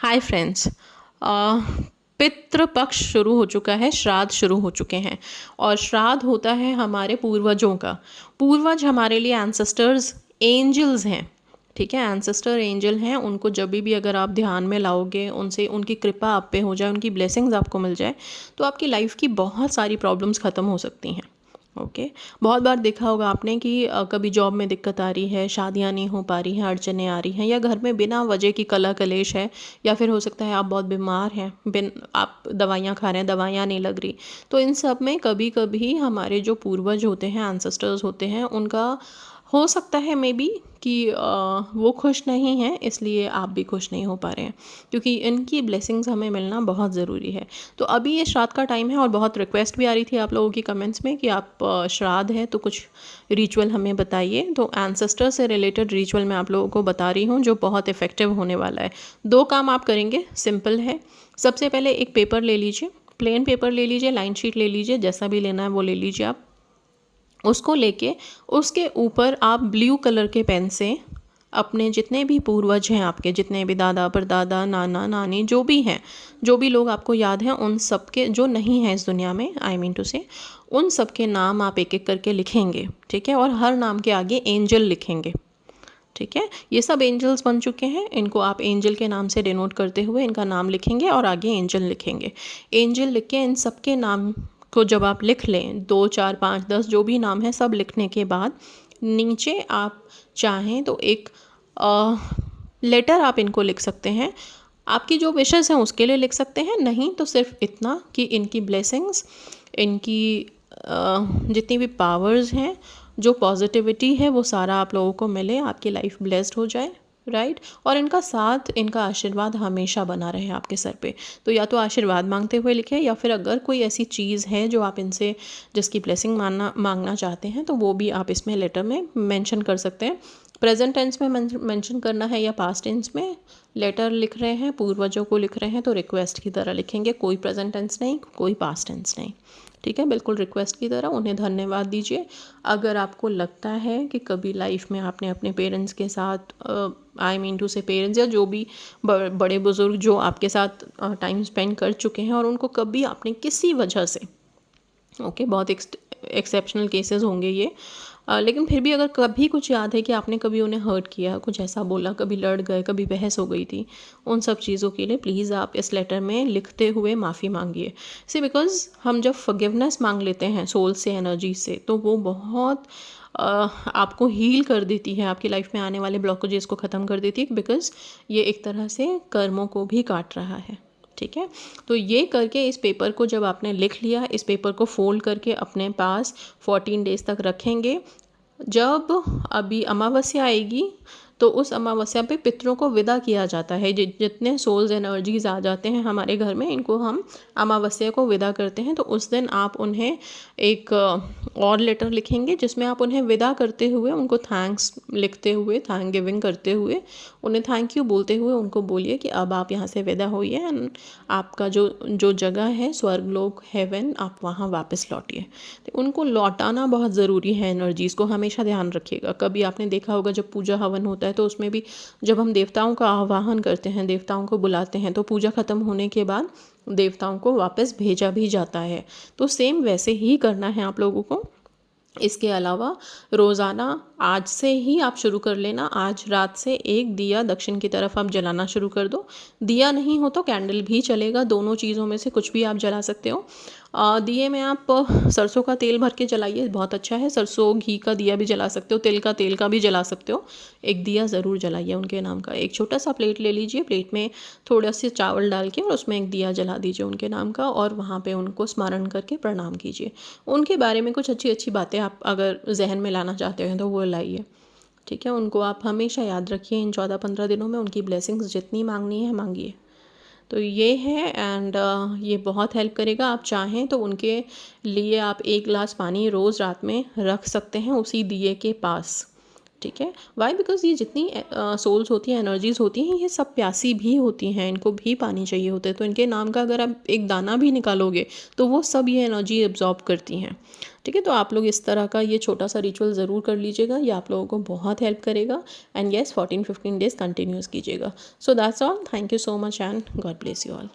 Hi friends. Pitrupaksha शुरू हो चुका है, श्राद्ध शुरू हो चुके हैं और श्राद्ध होता है हमारे पूर्वजों का। पूर्वज हमारे लिए एंसेस्टर्स एंजल्स हैं, ठीक है। एंसेस्टर एंजल हैं, उनको जब भी अगर आप ध्यान में लाओगे, उनसे उनकी कृपा आप पे हो जाए, उनकी ब्लेसिंग्स आपको मिल जाए, तो आपकी लाइफ की बहुत सारी प्रॉब्लम्स ख़त्म हो सकती हैं। ओके। बहुत बार देखा होगा आपने कि कभी जॉब में दिक्कत आ रही है, शादियां नहीं हो पा रही हैं, अड़चनें आ रही हैं, या घर में बिना वजह की कला कलेश है, या फिर हो सकता है आप बहुत बीमार हैं, आप दवाइयाँ खा रहे हैं, दवाइयाँ नहीं लग रही। तो इन सब में कभी कभी हमारे जो पूर्वज होते हैं, एंसेस्टर्स होते हैं, उनका हो सकता है मे बी कि वो खुश नहीं हैं, इसलिए आप भी खुश नहीं हो पा रहे हैं, क्योंकि इनकी ब्लेसिंग्स हमें मिलना बहुत ज़रूरी है। तो अभी ये श्राद्ध का टाइम है और बहुत रिक्वेस्ट भी आ रही थी आप लोगों की कमेंट्स में कि आप श्राद्ध है तो कुछ रिचुअल हमें बताइए। तो एंसेस्टर से रिलेटेड रिचुअल मैं आप लोगों को बता रही हूँ जो बहुत इफ़ेक्टिव होने वाला है। 2 काम आप करेंगे, सिंपल है। सबसे पहले एक पेपर ले लीजिए, प्लेन पेपर ले लीजिए, लाइन शीट ले लीजिए, जैसा भी लेना है वो ले लीजिए आप। उसको लेके उसके ऊपर आप ब्लू कलर के पेन से अपने जितने भी पूर्वज हैं, आपके जितने भी दादा परदादा नाना नानी जो भी हैं, जो भी लोग आपको याद हैं, उन सब के जो नहीं हैं इस दुनिया में, आई मीन टू से, उन सब के नाम आप एक एक करके लिखेंगे, ठीक है। और हर नाम के आगे एंजल लिखेंगे, ठीक है। ये सब एंजल्स बन चुके हैं, इनको आप एंजल के नाम से डिनोट करते हुए इनका नाम लिखेंगे और आगे एंजल लिखेंगे। एंजल लिख के इन सब के नाम को जब आप लिख लें, 2 4 5 10 जो भी नाम है सब लिखने के बाद नीचे आप चाहें तो एक लेटर आप इनको लिख सकते हैं। आपकी जो विशेस हैं उसके लिए लिख सकते हैं, नहीं तो सिर्फ इतना कि इनकी ब्लेसिंग्स, इनकी जितनी भी पावर्स हैं, जो पॉजिटिविटी है, वो सारा आप लोगों को मिले, आपकी लाइफ ब्लेस्ड हो जाए, राइट। और इनका साथ, इनका आशीर्वाद हमेशा बना रहे आपके सर पे। तो या तो आशीर्वाद मांगते हुए लिखें, या फिर अगर कोई ऐसी चीज़ है जो आप इनसे जिसकी ब्लेसिंग मांगना चाहते हैं, तो वो भी आप इसमें लेटर में मेंशन कर सकते हैं। प्रेजेंट टेंस में मेंशन करना है या पास्ट टेंस में। लेटर लिख रहे हैं, पूर्वजों को लिख रहे हैं, तो रिक्वेस्ट की तरह लिखेंगे, कोई प्रेजेंट टेंस नहीं, कोई पास्ट टेंस नहीं, ठीक है। बिल्कुल रिक्वेस्ट की तरह उन्हें धन्यवाद दीजिए। अगर आपको लगता है कि कभी लाइफ में आपने अपने पेरेंट्स के साथ, आई मीन टू से पेरेंट्स या जो भी बड़े बुज़ुर्ग जो आपके साथ टाइम स्पेंड कर चुके हैं, और उनको कभी आपने किसी वजह से, ओके, बहुत एक्सेप्शनल केसेस होंगे ये, लेकिन फिर भी अगर कभी कुछ याद है कि आपने कभी उन्हें हर्ट किया, कुछ ऐसा बोला, कभी लड़ गए, कभी बहस हो गई थी, उन सब चीज़ों के लिए प्लीज़ आप इस लेटर में लिखते हुए माफ़ी मांगिए। सी बिकॉज़ हम जब फॉरगिवनेस मांग लेते हैं सोल से, एनर्जी से, तो वो बहुत आपको हील कर देती है, आपकी लाइफ में आने वाले ब्लॉकेजेस को ख़त्म कर देती है, बिकॉज़ ये एक तरह से कर्मों को भी काट रहा है, ठीक है। तो ये करके इस पेपर को जब आपने लिख लिया, इस पेपर को फोल्ड करके अपने पास 14 डेज़ तक रखेंगे। जब अभी अमावस्या आएगी, तो उस अमावस्या पे पितरों को विदा किया जाता है। जितने सोल्स एनर्जीज़ आ जाते हैं हमारे घर में, इनको हम अमावस्या को विदा करते हैं। तो उस दिन आप उन्हें एक और लेटर लिखेंगे जिसमें आप उन्हें विदा करते हुए, उनको थैंक्स लिखते हुए, थैंक गिविंग करते हुए, उन्हें थैंक यू बोलते हुए उनको बोलिए कि अब आप यहाँ से विदा होइए, एंड आपका जो जो जगह है, स्वर्गलोक, हेवन, आप वहाँ वापस लौटिए। तो उनको लौटाना बहुत ज़रूरी है, एनर्जीज़ को हमेशा ध्यान रखिएगा। कभी आपने देखा होगा जब पूजा हवन होता है, तो उसमें भी जब हम देवताओं का आवाहन करते हैं, देवताओं को बुलाते हैं, तो पूजा ख़त्म होने के बाद देवताओं को वापस भेजा भी जाता है। तो सेम वैसे ही करना है आप लोगों को। इसके अलावा रोज़ाना आज से ही आप शुरू कर लेना, आज रात से एक दिया दक्षिण की तरफ आप जलाना शुरू कर दो। दिया नहीं हो तो कैंडल भी चलेगा, दोनों चीज़ों में से कुछ भी आप जला सकते हो। दिए में आप सरसों का तेल भर के जलाइए, बहुत अच्छा है। सरसों घी का दिया भी जला सकते हो, तिल का तेल का भी जला सकते हो। एक दिया ज़रूर जलाइए उनके नाम का। एक छोटा सा प्लेट ले लीजिए, प्लेट में थोड़ा सा चावल डाल के और उसमें एक दिया जला दीजिए उनके नाम का, और वहाँ पे उनको स्मरण करके प्रणाम कीजिए। उनके बारे में कुछ अच्छी अच्छी बातें आप अगर जहन में लाना चाहते हैं तो वो लाइए, ठीक है। उनको आप हमेशा याद रखिए। इन 14-15 दिनों में उनकी ब्लेसिंग्स जितनी मांगनी है मांगिए। तो ये है, एंड ये बहुत हेल्प करेगा। आप चाहें तो उनके लिए आप 1 गिलास पानी रोज़ रात में रख सकते हैं उसी दिए के पास, ठीक है। वाई? बिकॉज़ ये जितनी सोल्स होती हैं, एनर्जीज़ होती हैं, ये सब प्यासी भी होती हैं, इनको भी पानी चाहिए होता है। तो इनके नाम का अगर आप एक दाना भी निकालोगे, तो वो सब ये एनर्जी एब्जॉर्ब करती हैं, ठीक है, तो आप लोग इस तरह का ये छोटा सा रिचुअल ज़रूर कर लीजिएगा, ये आप लोगों को बहुत हेल्प करेगा। एंड येस 14-15 डेज़ कंटिन्यूस कीजिएगा। So that's all, thank you so much and God bless you all.